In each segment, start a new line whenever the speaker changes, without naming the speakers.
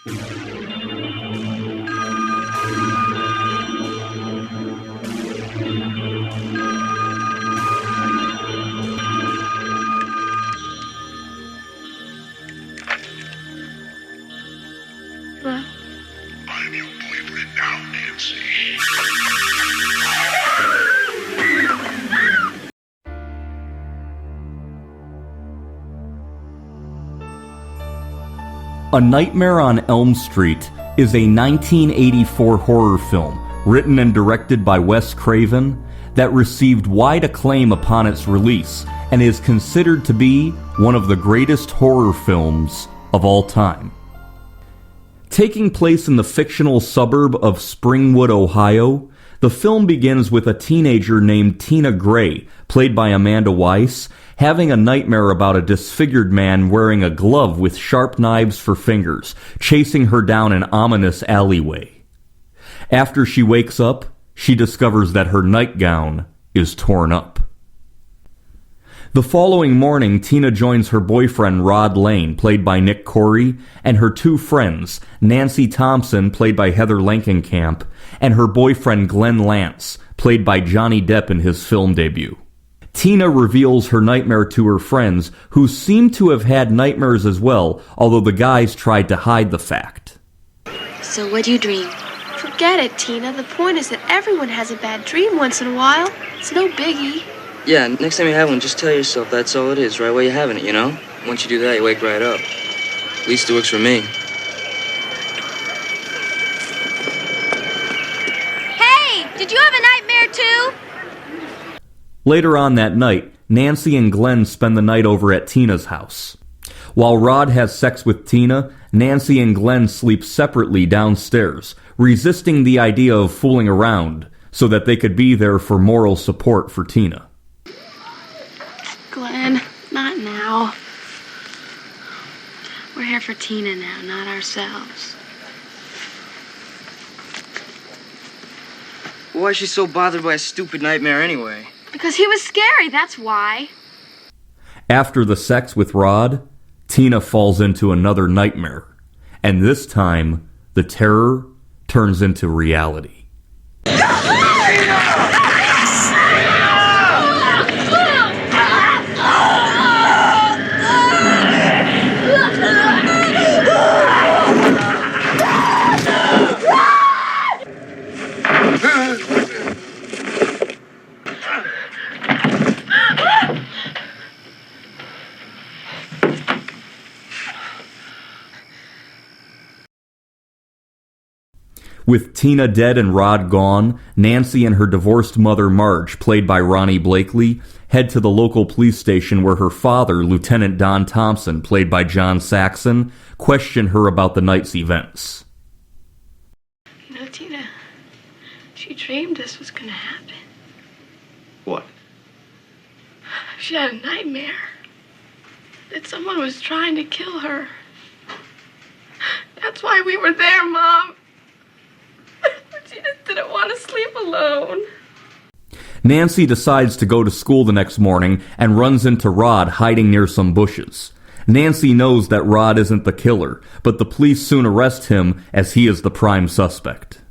Hello?
I'm your boyfriend now, Nancy.
A Nightmare on Elm Street is a 1984 horror film written and directed by Wes Craven that received wide acclaim upon its release and is considered to be one of the greatest horror films of all time. Taking place in the fictional suburb of Springwood, Ohio, the film begins with a teenager named Tina Gray, played by Amanda Weiss, having a nightmare about a disfigured man wearing a glove with sharp knives for fingers, chasing her down an ominous alleyway. After she wakes up, she discovers that her nightgown is torn up. The following morning, Tina joins her boyfriend Rod Lane, played by Nick Corey, and her two friends, Nancy Thompson, played by Heather Langenkamp, and her boyfriend Glenn Lance, played by Johnny Depp in his film debut. Tina reveals her nightmare to her friends, who seem to have had nightmares as well, although the guys tried to hide the fact.
So what'd you dream?
Forget it, Tina. The point is that everyone has a bad dream once in a while. It's no biggie.
Yeah, next time you have one, just tell yourself that's all it is, right where you're having it, you know? Once you do that, you wake right up. At least it works for me.
Hey, did you have a nightmare too?
Later on that night, Nancy and Glenn spend the night over at Tina's house. While Rod has sex with Tina, Nancy and Glenn sleep separately downstairs, resisting the idea of fooling around so that they could be there for moral support for Tina.
Glenn, not now. We're here for Tina now, not ourselves.
Why is she so bothered by a stupid nightmare anyway?
Because he was scary, that's why.
After the sex with Rod, Tina falls into another nightmare, and this time, the terror turns into reality. With Tina dead and Rod gone, Nancy and her divorced mother Marge, played by Ronnie Blakely, head to the local police station where her father, Lieutenant Don Thompson, played by John Saxon, question her about the night's events.
You know, Tina, she dreamed this was gonna happen.
What?
She had a nightmare that someone was trying to kill her. That's why we were there, Mom. She just didn't want to sleep alone.
Nancy decides to go to school the next morning and runs into Rod hiding near some bushes. Nancy knows that Rod isn't the killer, but the police soon arrest him as he is the prime suspect.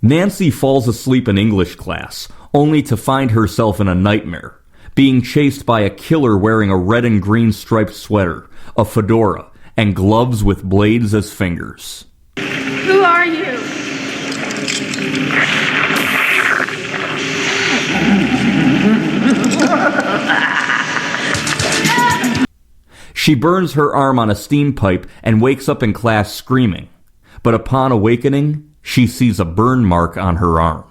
Nancy falls asleep in English class, only to find herself in a nightmare, being chased by a killer wearing a red and green striped sweater, a fedora, and gloves with blades as fingers.
Who are you?
She burns her arm on a steam pipe and wakes up in class screaming. But upon awakening, she sees a burn mark on her arm.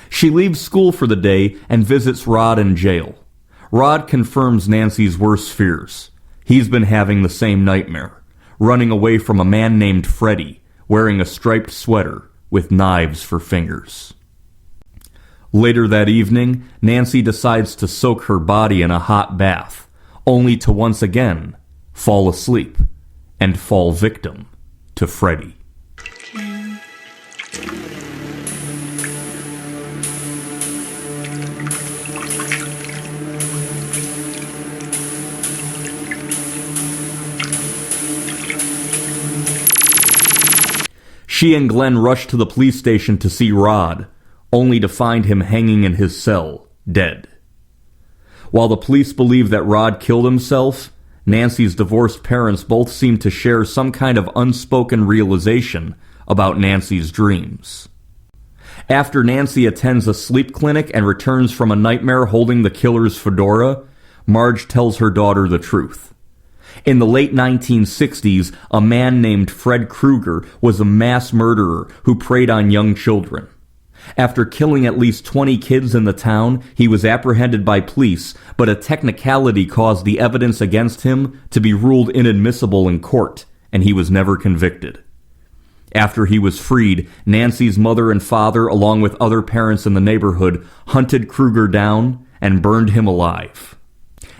She leaves school for the day and visits Rod in jail. Rod confirms Nancy's worst fears. He's been having the same nightmare, running away from a man named Freddie, wearing a striped sweater with knives for fingers. Later that evening, Nancy decides to soak her body in a hot bath, only to once again fall asleep and fall victim to Freddie. She and Glenn rush to the police station to see Rod, only to find him hanging in his cell, dead. While the police believe that Rod killed himself, Nancy's divorced parents both seem to share some kind of unspoken realization about Nancy's dreams. After Nancy attends a sleep clinic and returns from a nightmare holding the killer's fedora, Marge tells her daughter the truth. In the late 1960s, a man named Fred Krueger was a mass murderer who preyed on young children. After killing at least 20 kids in the town, he was apprehended by police, but a technicality caused the evidence against him to be ruled inadmissible in court, and he was never convicted. After he was freed, Nancy's mother and father, along with other parents in the neighborhood, hunted Krueger down and burned him alive.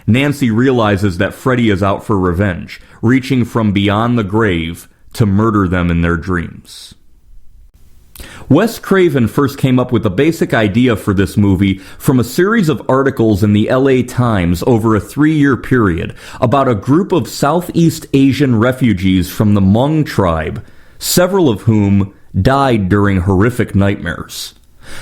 Nancy realizes that Freddy is out for revenge, reaching from beyond the grave to murder them in their dreams. Wes Craven first came up with the basic idea for this movie from a series of articles in the LA Times over a 3-year period about a group of Southeast Asian refugees from the Hmong tribe, several of whom died during horrific nightmares.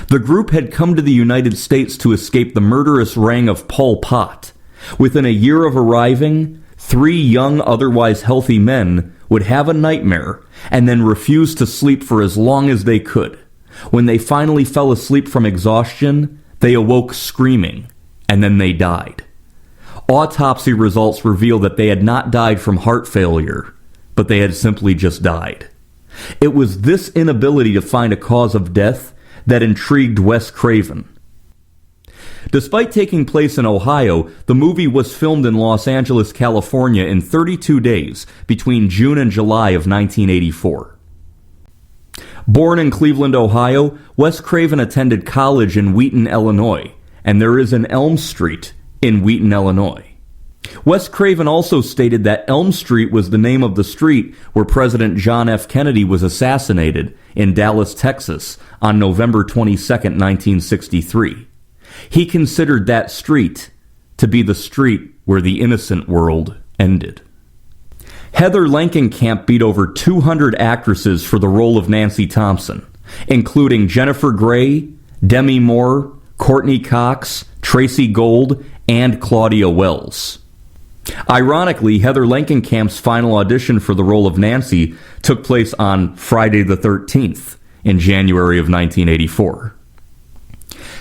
The group had come to the United States to escape the murderous reign of Pol Pot. Within a year of arriving, 3 young, otherwise healthy men would have a nightmare and then refuse to sleep for as long as they could. When they finally fell asleep from exhaustion, they awoke screaming, and then they died. Autopsy results revealed that they had not died from heart failure, but they had simply just died. It was this inability to find a cause of death that intrigued Wes Craven. Despite taking place in Ohio, the movie was filmed in Los Angeles, California in 32 days between June and July of 1984. Born in Cleveland, Ohio, Wes Craven attended college in Wheaton, Illinois, and there is an Elm Street in Wheaton, Illinois. Wes Craven also stated that Elm Street was the name of the street where President John F. Kennedy was assassinated in Dallas, Texas on November 22, 1963. He considered that street to be the street where the innocent world ended. Heather Langenkamp beat over 200 actresses for the role of Nancy Thompson, including Jennifer Grey, Demi Moore, Courtney Cox, Tracy Gold, and Claudia Wells. Ironically, Heather Langenkamp's final audition for the role of Nancy took place on Friday the 13th in January of 1984.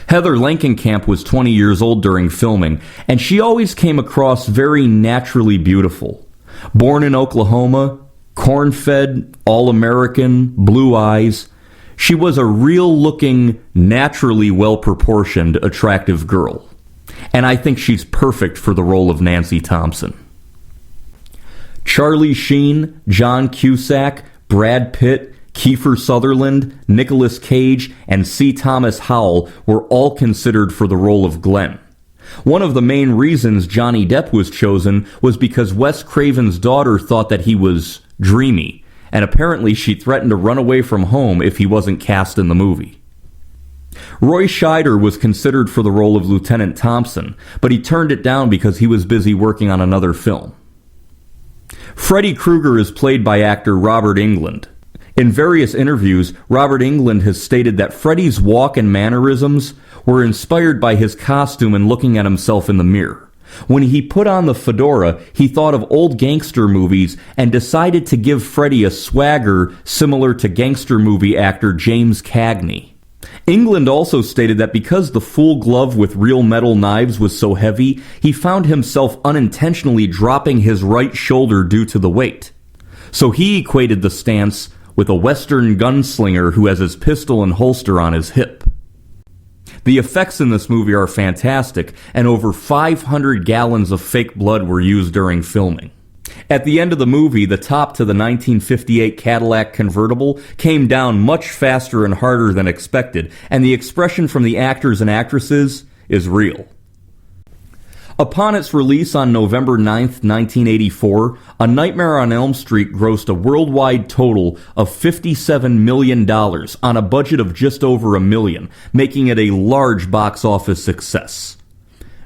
Heather Langenkamp was 20 years old during filming, and she always came across very naturally beautiful. Born in Oklahoma, corn-fed, all-American, blue eyes, she was a real-looking, naturally well-proportioned, attractive girl. And I think she's perfect for the role of Nancy Thompson. Charlie Sheen, John Cusack, Brad Pitt, Kiefer Sutherland, Nicolas Cage, and C. Thomas Howell were all considered for the role of Glenn. One of the main reasons Johnny Depp was chosen was because Wes Craven's daughter thought that he was dreamy, and apparently she threatened to run away from home if he wasn't cast in the movie. Roy Scheider was considered for the role of Lieutenant Thompson, but he turned it down because he was busy working on another film. Freddy Krueger is played by actor Robert Englund. In various interviews, Robert Englund has stated that Freddy's walk and mannerisms were inspired by his costume and looking at himself in the mirror. When he put on the fedora, he thought of old gangster movies and decided to give Freddy a swagger similar to gangster movie actor James Cagney. Englund also stated that because the full glove with real metal knives was so heavy, he found himself unintentionally dropping his right shoulder due to the weight. So he equated the stance with a Western gunslinger who has his pistol and holster on his hip. The effects in this movie are fantastic, and over 500 gallons of fake blood were used during filming. At the end of the movie, the top to the 1958 Cadillac convertible came down much faster and harder than expected, and the expression from the actors and actresses is real. Upon its release on November 9, 1984, A Nightmare on Elm Street grossed a worldwide total of $57 million on a budget of just over $1 million, making it a large box office success.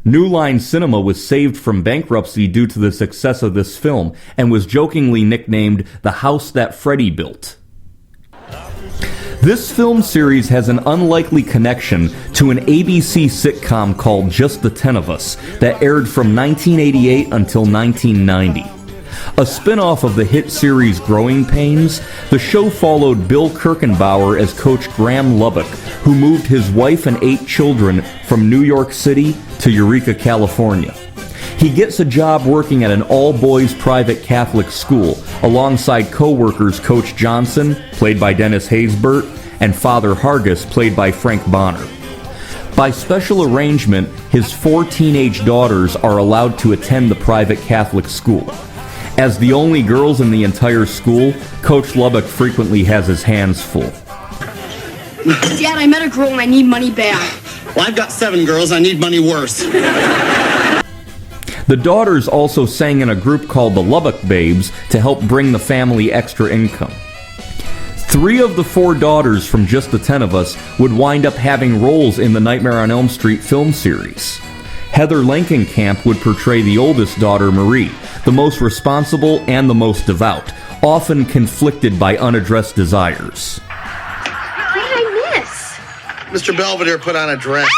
New Line Cinema was saved from bankruptcy due to the success of this film and was jokingly nicknamed the house that Freddy built. This film series has an unlikely connection to an ABC sitcom called Just the Ten of Us that aired from 1988 until 1990. A spin-off of the hit series Growing Pains, the show followed Bill Kirchenbauer as Coach Graham Lubbock, who moved his wife and 8 children from New York City to Eureka, California. He gets a job working at an all-boys private Catholic school alongside co-workers Coach Johnson, played by Dennis Haysbert, and Father Hargis, played by Frank Bonner. By special arrangement, his 4 teenage daughters are allowed to attend the private Catholic school. As the only girls in the entire school, Coach Lubbock frequently has his hands full.
Dad, I met a girl and I need money back.
Well, I've got 7 girls. I need money worse.
The daughters also sang in a group called the Lubbock Babes to help bring the family extra income. 3 of the 4 daughters from Just the 10 of Us would wind up having roles in the Nightmare on Elm Street film series. Heather Langenkamp would portray the oldest daughter, Marie, the most responsible and the most devout, often conflicted by unaddressed desires.
What did I miss?
Mr. Belvedere put on a dress.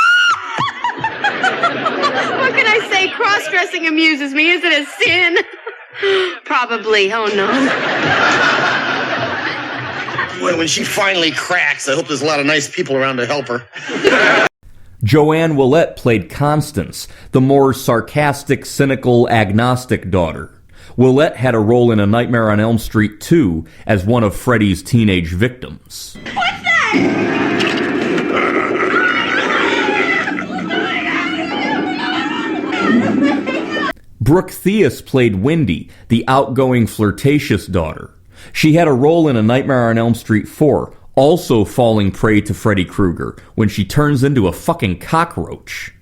What can I say? Cross-dressing amuses me. Is it a sin? Probably. Oh, no.
Boy, when she finally cracks, I hope there's a lot of nice people around to help her.
Joanne Willette played Constance, the more sarcastic, cynical, agnostic daughter. Willette had a role in A Nightmare on Elm Street 2 as one of Freddy's teenage victims.
What's that?
Brooke Theus played Wendy, the outgoing, flirtatious daughter. She had a role in A Nightmare on Elm Street 4, also falling prey to Freddy Krueger when she turns into a fucking cockroach.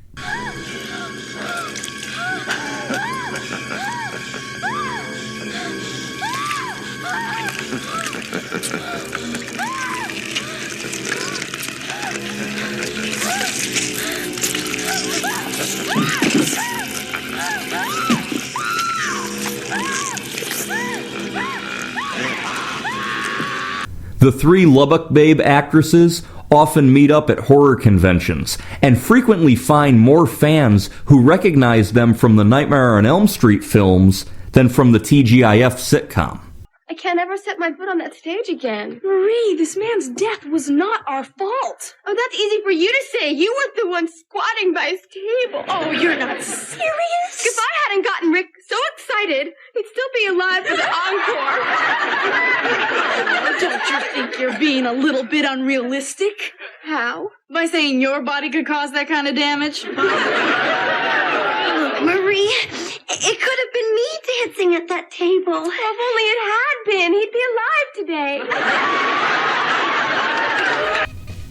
The 3 Lubbock Babe actresses often meet up at horror conventions and frequently find more fans who recognize them from the Nightmare on Elm Street films than from the TGIF sitcom.
I can't ever set my foot on that stage again.
Marie, this man's death was not our fault.
Oh, that's easy for you to say. You were the one squatting by his table.
Oh, you're not serious?
If I hadn't gotten Rick so excited, he'd still be alive for the encore.
Don't you think you're being a little bit unrealistic?
How?
By saying your body could cause that kind of damage?
Marie, it could have been me dancing at that table.
Well, if only it had been, he'd be alive today.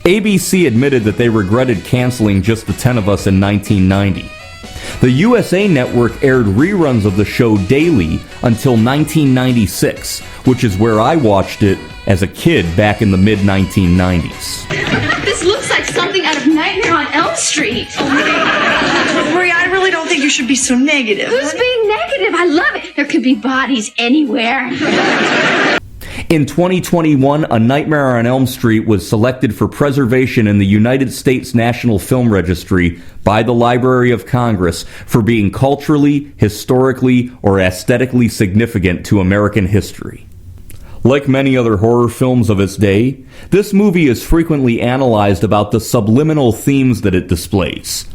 ABC admitted that they regretted canceling Just the 10 of Us in 1990. The USA Network aired reruns of the show daily until 1996, which is where I watched it as a kid back in the mid-1990s.
This looks like something out of Nightmare on Elm Street. Marie, I really don't think you should be so negative.
Who's being negative? I love it. There could be bodies anywhere.
In 2021, A Nightmare on Elm Street was selected for preservation in the United States National Film Registry by the Library of Congress for being culturally, historically, or aesthetically significant to American history. Like many other horror films of its day, this movie is frequently analyzed about the subliminal themes that it displays.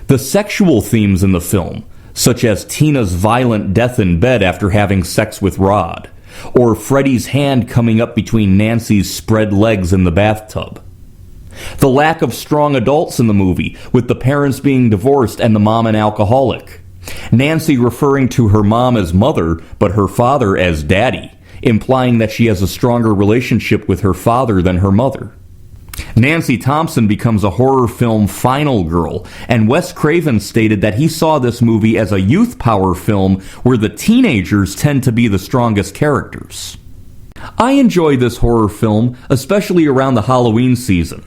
The sexual themes in the film, such as Tina's violent death in bed after having sex with Rod, or Freddy's hand coming up between Nancy's spread legs in the bathtub. The lack of strong adults in the movie, with the parents being divorced and the mom an alcoholic. Nancy referring to her mom as mother, but her father as daddy, implying that she has a stronger relationship with her father than her mother. Nancy Thompson becomes a horror film final girl, and Wes Craven stated that he saw this movie as a youth power film where the teenagers tend to be the strongest characters. I enjoy this horror film, especially around the Halloween season.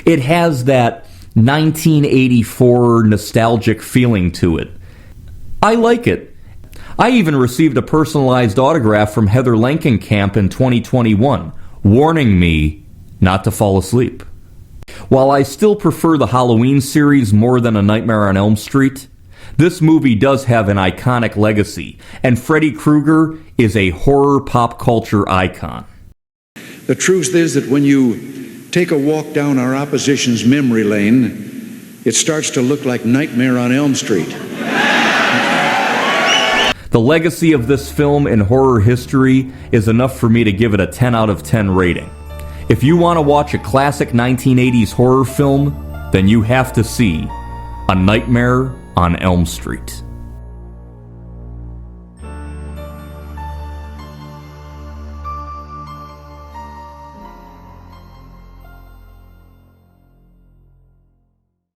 It has that 1984 nostalgic feeling to it. I like it. I even received a personalized autograph from Heather Langenkamp in 2021, warning me not to fall asleep. While I still prefer the Halloween series more than A Nightmare on Elm Street, this movie does have an iconic legacy, and Freddy Krueger is a horror pop culture icon.
The truth is that when you take a walk down our opposition's memory lane, it starts to look like Nightmare on Elm Street.
The legacy of this film in horror history is enough for me to give it a 10 out of 10 rating. If you want to watch a classic 1980s horror film, then you have to see A Nightmare on Elm Street.